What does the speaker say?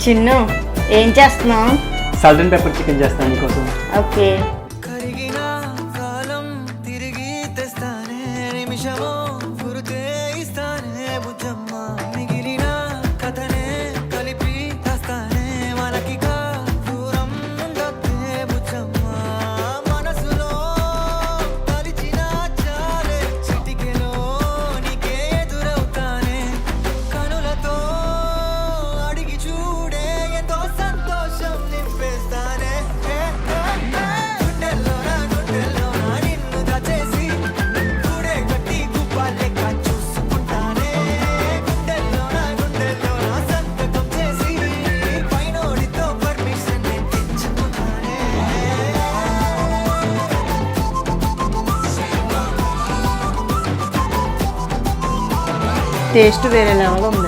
చిన్ను ఏం చేస్తున్నావు? Salt and pepper chicken చేస్తాను నీకోసం. ఓకే. టేస్ట్ వేరే లెవెల్ ఉంది.